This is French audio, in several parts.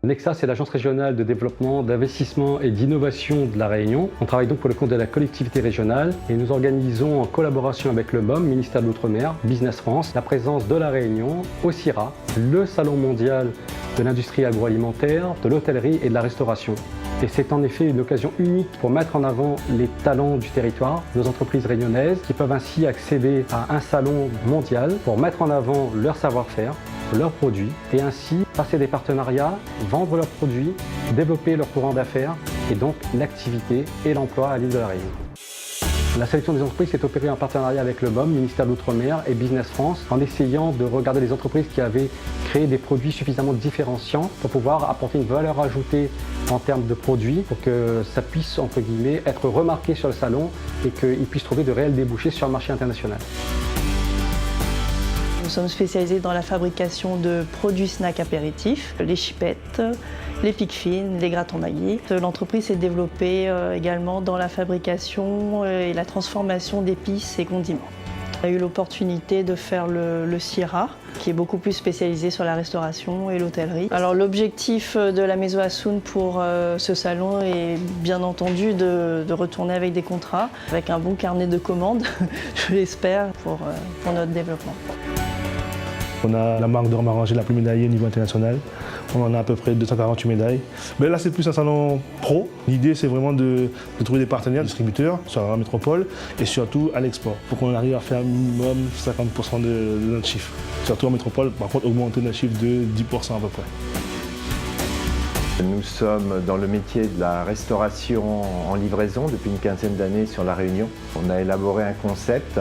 Nexa, c'est l'agence régionale de développement, d'investissement et d'innovation de La Réunion. On travaille donc pour le compte de la collectivité régionale et nous organisons en collaboration avec le MOM, ministère de l'Outre-mer, Business France, la présence de La Réunion au CIRA, le salon mondial de l'industrie agroalimentaire, de l'hôtellerie et de la restauration. Et c'est en effet une occasion unique pour mettre en avant les talents du territoire, nos entreprises réunionnaises qui peuvent ainsi accéder à un salon mondial pour mettre en avant leur savoir-faire, leurs produits et ainsi passer des partenariats, vendre leurs produits, développer leur courant d'affaires et donc l'activité et l'emploi à l'île de La Réunion. La sélection des entreprises s'est opérée en partenariat avec le MOM, ministère de l'Outre-mer et Business France, en essayant de regarder les entreprises qui avaient créé des produits suffisamment différenciants pour pouvoir apporter une valeur ajoutée en termes de produits pour que ça puisse, entre guillemets, être remarqué sur le salon et qu'ils puissent trouver de réels débouchés sur le marché international. Nous sommes spécialisés dans la fabrication de produits snacks apéritifs, les chipettes, les piques fines, les gratons Maggi. L'entreprise s'est développée également dans la fabrication et la transformation d'épices et condiments. On a eu l'opportunité de faire le CIRA, qui est beaucoup plus spécialisé sur la restauration et l'hôtellerie. Alors l'objectif de la Maison Assoun pour ce salon est bien entendu de retourner avec des contrats, avec un bon carnet de commandes, je l'espère, pour notre développement. On a la marque de rhum arrangé la plus médaillée au niveau international. On en a à peu près 248 médailles. Mais là, c'est plus un salon pro. L'idée, c'est vraiment de trouver des partenaires, distributeurs sur la métropole et surtout à l'export pour qu'on arrive à faire un minimum 50% de notre chiffre. Surtout en métropole, par contre, augmenter notre chiffre de 10% à peu près. Nous sommes dans le métier de la restauration en livraison depuis une quinzaine d'années sur La Réunion. On a élaboré un concept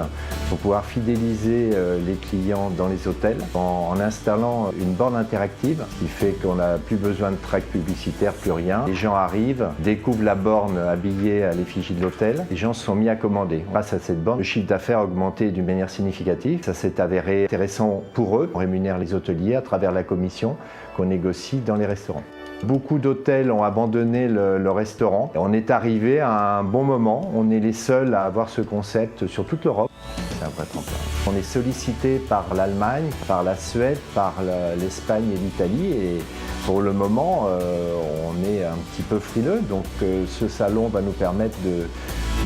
pour pouvoir fidéliser les clients dans les hôtels en installant une borne interactive qui fait qu'on n'a plus besoin de tracts publicitaires, plus rien. Les gens arrivent, découvrent la borne habillée à l'effigie de l'hôtel. Les gens se sont mis à commander. Grâce à cette borne, le chiffre d'affaires a augmenté d'une manière significative. Ça s'est avéré intéressant pour eux. On rémunère les hôteliers à travers la commission qu'on négocie dans les restaurants. Beaucoup d'hôtels ont abandonné le restaurant. On est arrivé à un bon moment. On est les seuls à avoir ce concept sur toute l'Europe. C'est un vrai tremplin. On est sollicité par l'Allemagne, par la Suède, par l'Espagne et l'Italie. Et pour le moment, on est un petit peu frileux. Donc ce salon va nous permettre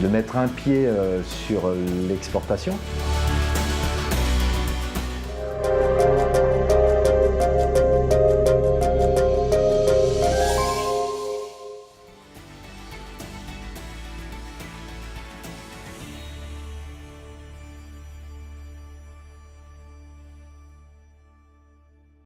de mettre un pied sur l'exportation.